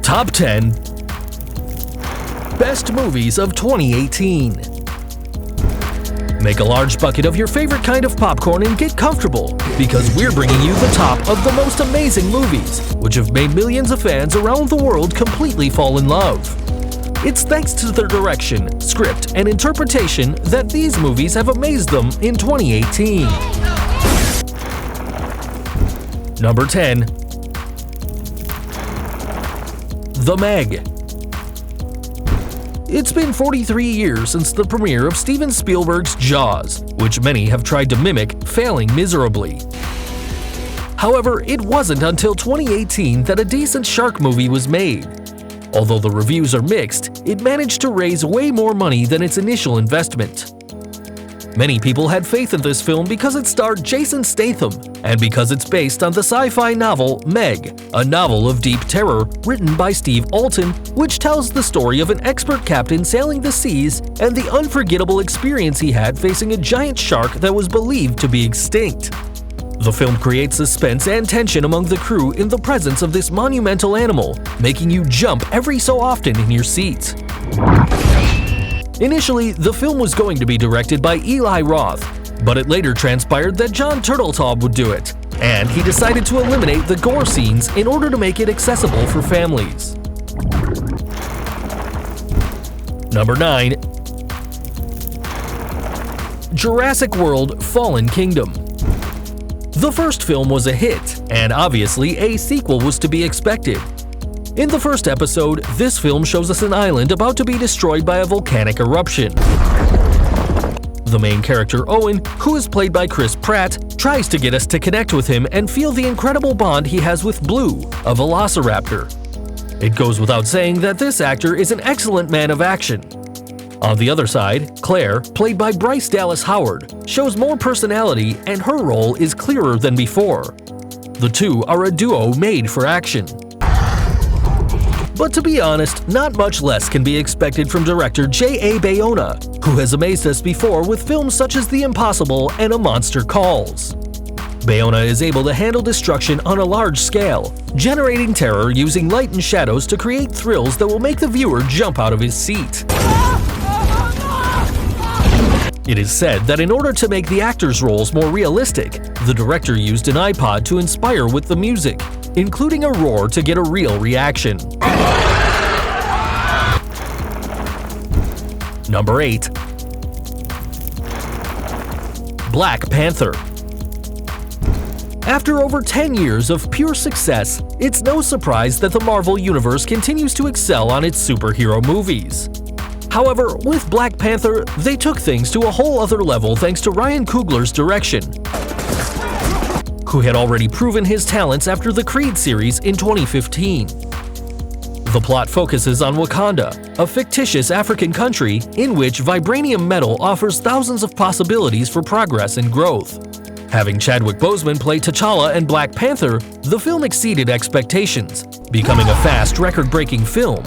Top 10 Best Movies of 2018. Make a large bucket of your favorite kind of popcorn and get comfortable, because we're bringing you the top of the most amazing movies, which have made millions of fans around the world completely fall in love. It's thanks to their direction, script, and interpretation that these movies have amazed them in 2018. Number 10. The Meg. It's been 43 years since the premiere of Steven Spielberg's Jaws, which many have tried to mimic, failing miserably. However, it wasn't until 2018 that a decent shark movie was made. Although the reviews are mixed, it managed to raise way more money than its initial investment. Many people had faith in this film because it starred Jason Statham, and because it's based on the sci-fi novel Meg, a novel of deep terror written by Steve Alten, which tells the story of an expert captain sailing the seas and the unforgettable experience he had facing a giant shark that was believed to be extinct. The film creates suspense and tension among the crew in the presence of this monumental animal, making you jump every so often in your seat. Initially, the film was going to be directed by Eli Roth, but it later transpired that Jon Turteltaub would do it, and he decided to eliminate the gore scenes in order to make it accessible for families. Number 9. Jurassic World: Fallen Kingdom. The first film was a hit, and obviously a sequel was to be expected. In the first episode, this film shows us an island about to be destroyed by a volcanic eruption. The main character Owen, who is played by Chris Pratt, tries to get us to connect with him and feel the incredible bond he has with Blue, a velociraptor. It goes without saying that this actor is an excellent man of action. On the other side, Claire, played by Bryce Dallas Howard, shows more personality and her role is clearer than before. The two are a duo made for action. But to be honest, not much less can be expected from director J.A. Bayona, who has amazed us before with films such as The Impossible and A Monster Calls. Bayona is able to handle destruction on a large scale, generating terror using light and shadows to create thrills that will make the viewer jump out of his seat. It is said that in order to make the actors' roles more realistic, the director used an iPod to inspire with the music, including a roar to get a real reaction. Number 8. Black Panther. After over 10 years of pure success, it's no surprise that the Marvel Universe continues to excel on its superhero movies. However, with Black Panther, they took things to a whole other level thanks to Ryan Coogler's direction, who had already proven his talents after the Creed series in 2015. The plot focuses on Wakanda, a fictitious African country in which vibranium metal offers thousands of possibilities for progress and growth. Having Chadwick Boseman play T'Challa and Black Panther, the film exceeded expectations, becoming a fast, record-breaking film.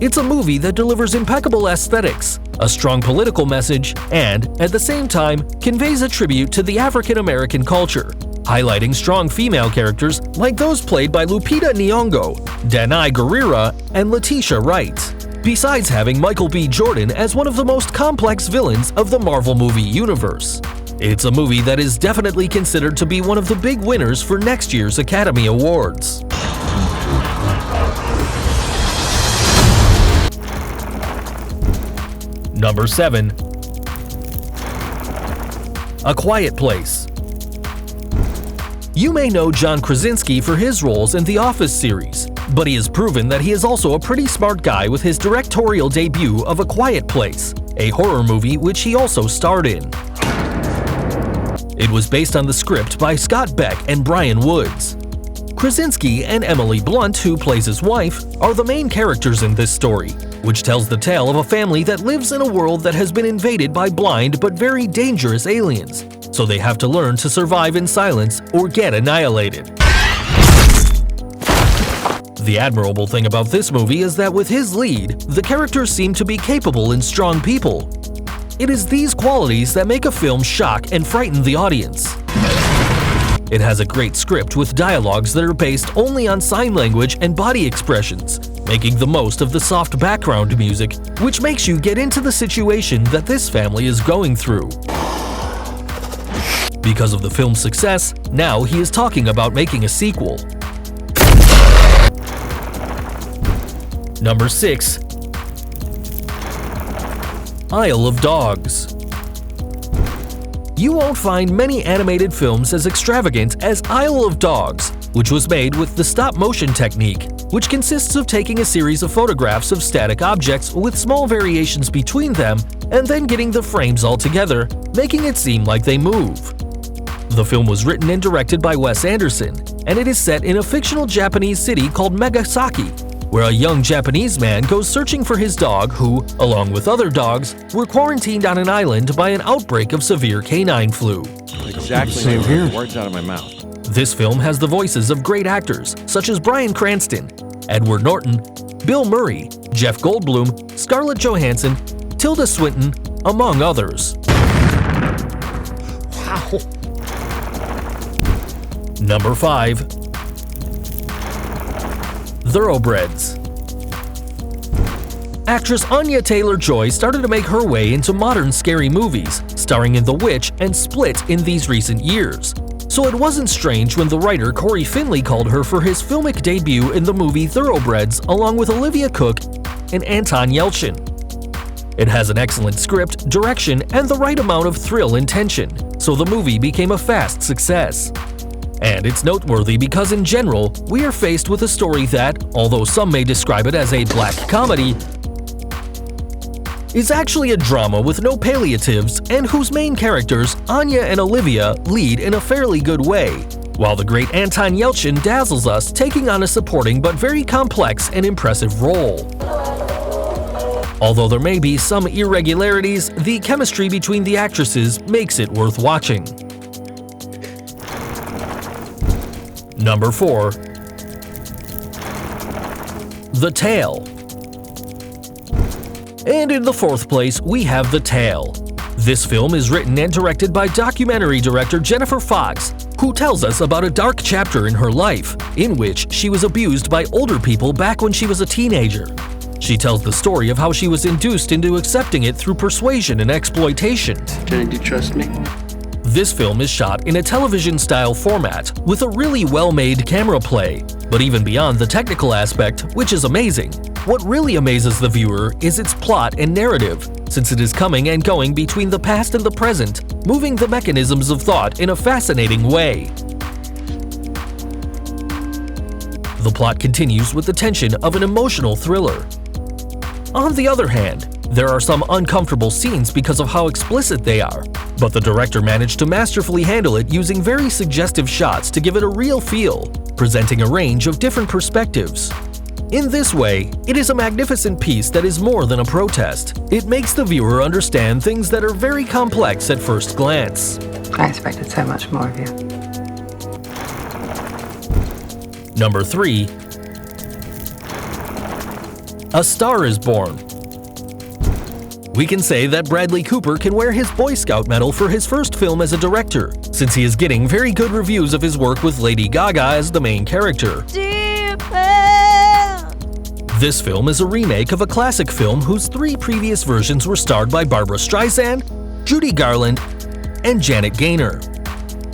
It's a movie that delivers impeccable aesthetics, a strong political message, and, at the same time, conveys a tribute to the African-American culture, highlighting strong female characters like those played by Lupita Nyong'o, DANAI GURIRA, and Letitia Wright, besides having Michael B. Jordan as one of the most complex villains of the Marvel movie universe. It's a movie that is definitely considered to be one of the big winners for next year's Academy Awards. Number 7. A Quiet Place. You may know John Krasinski for his roles in The Office series, but he has proven that he is also a pretty smart guy with his directorial debut of A Quiet Place, a horror movie which he also starred in. It was based on the script by Scott Beck and Brian Woods. Krasinski and Emily Blunt, who plays his wife, are the main characters in this story, which tells the tale of a family that lives in a world that has been invaded by blind but very dangerous aliens, so they have to learn to survive in silence or get annihilated. The admirable thing about this movie is that with his lead, the characters seem to be capable and strong people. It is these qualities that make a film shock and frighten the audience. It has a great script with dialogues that are based only on sign language and body expressions, making the most of the soft background music, which makes you get into the situation that this family is going through. Because of the film's success, now he is talking about making a sequel. Number 6. Isle of Dogs. You won't find many animated films as extravagant as Isle of Dogs, which was made with the stop-motion technique, which consists of taking a series of photographs of static objects with small variations between them and then getting the frames all together, making it seem like they move. The film was written and directed by Wes Anderson, and it is set in a fictional Japanese city called Megasaki, where a young Japanese man goes searching for his dog who, along with other dogs, were quarantined on an island by an outbreak of severe canine flu. Exactly. Same here. Words out of my mouth. This film has the voices of great actors such as Bryan Cranston, Edward Norton, Bill Murray, Jeff Goldblum, Scarlett Johansson, Tilda Swinton, among others. Wow. Number 5. Thoroughbreds. Actress Anya Taylor-Joy started to make her way into modern scary movies, starring in The Witch and Split in these recent years. So it wasn't strange when the writer Corey Finley called her for his filmic debut in the movie Thoroughbreds along with Olivia Cooke and Anton Yelchin. It has an excellent script, direction, and the right amount of thrill and tension, so the movie became a fast success. And it's noteworthy because in general, we are faced with a story that, although some may describe it as a black comedy, is actually a drama with no palliatives and whose main characters, Anya and Olivia, lead in a fairly good way, while the great Anton Yelchin dazzles us taking on a supporting but very complex and impressive role. Although there may be some irregularities, the chemistry between the actresses makes it worth watching. Number 4. The Tale. And in the 4th place, we have The Tale. This film is written and directed by documentary director Jennifer Fox, who tells us about a dark chapter in her life, in which she was abused by older people back when she was a teenager. She tells the story of how she was induced into accepting it through persuasion and exploitation. Jenny, do you trust me? This film is shot in a television-style format with a really well-made camera play, but even beyond the technical aspect, which is amazing, what really amazes the viewer is its plot and narrative, since it is coming and going between the past and the present, moving the mechanisms of thought in a fascinating way. The plot continues with the tension of an emotional thriller. On the other hand, there are some uncomfortable scenes because of how explicit they are, but the director managed to masterfully handle it using very suggestive shots to give it a real feel, presenting a range of different perspectives. In this way, it is a magnificent piece that is more than a protest. It makes the viewer understand things that are very complex at first glance. I expected so much more of you. Number 3. A Star is Born. We can say that Bradley Cooper can wear his Boy Scout medal for his first film as a director, since he is getting very good reviews of his work with Lady Gaga as the main character. This film is a remake of a classic film whose 3 previous versions were starred by Barbra Streisand, Judy Garland, and Janet Gaynor.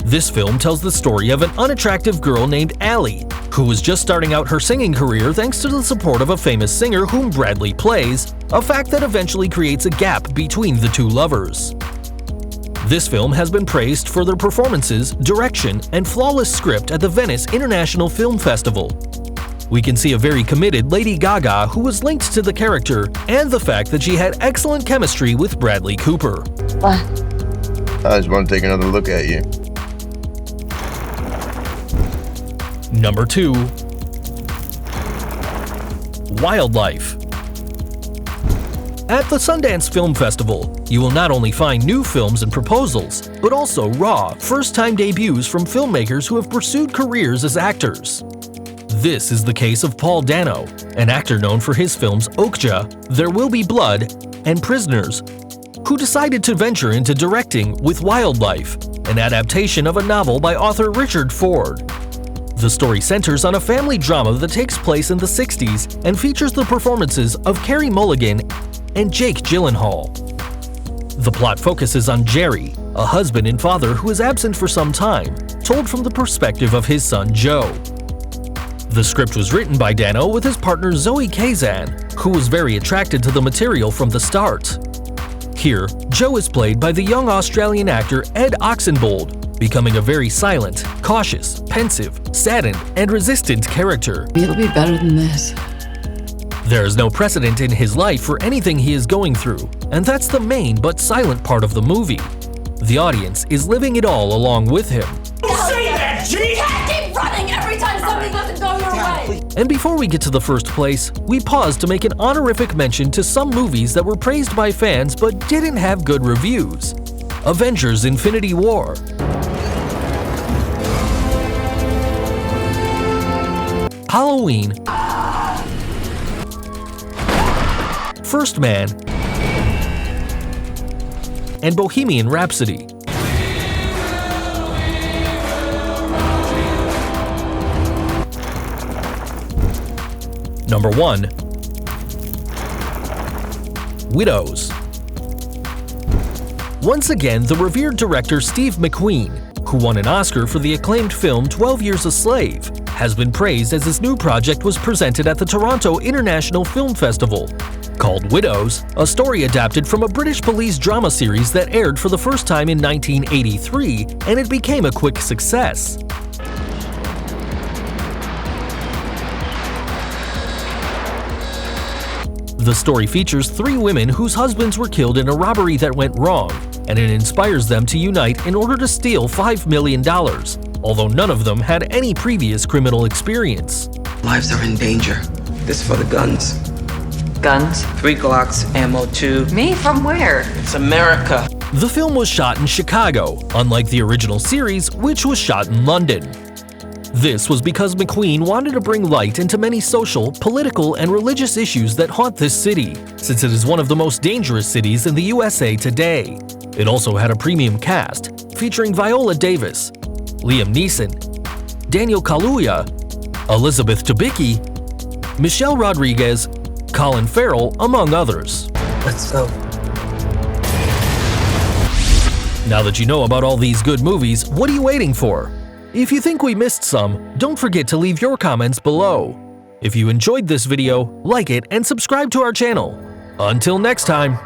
This film tells the story of an unattractive girl named Allie, who was just starting out her singing career thanks to the support of a famous singer whom Bradley plays, a fact that eventually creates a gap between the two lovers. This film has been praised for their performances, direction, and flawless script at the Venice International Film Festival. We can see a very committed Lady Gaga who was linked to the character, and the fact that she had excellent chemistry with Bradley Cooper. What? I just want to take another look at you. Number 2. Wildlife. At the Sundance Film Festival, you will not only find new films and proposals, but also raw, first-time debuts from filmmakers who have pursued careers as actors. This is the case of Paul Dano, an actor known for his films Okja, There Will Be Blood, and Prisoners, who decided to venture into directing with Wildlife, an adaptation of a novel by author Richard Ford. The story centers on a family drama that takes place in the 60s and features the performances of Carey Mulligan and Jake Gyllenhaal. The plot focuses on Jerry, a husband and father who is absent for some time, told from the perspective of his son Joe. The script was written by Dano with his partner Zoe Kazan, who was very attracted to the material from the start. Here, Joe is played by the young Australian actor Ed Oxenbould, becoming a very silent, cautious, pensive, saddened, and resistant character. It'll be better than this. There is no precedent in his life for anything he is going through, and that's the main but silent part of the movie. The audience is living it all along with him. Say that, G! You can't keep running every time something doesn't go your way! And before we get to the first place, we pause to make an honorific mention to some movies that were praised by fans but didn't have good reviews. Avengers: Infinity War, Halloween, First Man, and Bohemian Rhapsody. Number 1. Widows. Once again, the revered director Steve McQueen, who won an Oscar for the acclaimed film 12 Years a Slave, has been praised as his new project was presented at the Toronto International Film Festival. Called Widows, a story adapted from a British police drama series that aired for the first time in 1983, and it became a quick success. The story features 3 women whose husbands were killed in a robbery that went wrong, and it inspires them to unite in order to steal $5 million, although none of them had any previous criminal experience. Lives are in danger. This is for the guns. Guns? 3 Glocks, ammo too. Me? From where? It's America. The film was shot in Chicago, unlike the original series, which was shot in London. This was because McQueen wanted to bring light into many social, political, and religious issues that haunt this city, since it is one of the most dangerous cities in the USA today. It also had a premium cast, featuring Viola Davis, Liam Neeson, Daniel Kaluuya, Elizabeth Debicki, Michelle Rodriguez, Colin Farrell, among others. Let's go. Now that you know about all these good movies, what are you waiting for? If you think we missed some, don't forget to leave your comments below. If you enjoyed this video, like it and subscribe to our channel. Until next time.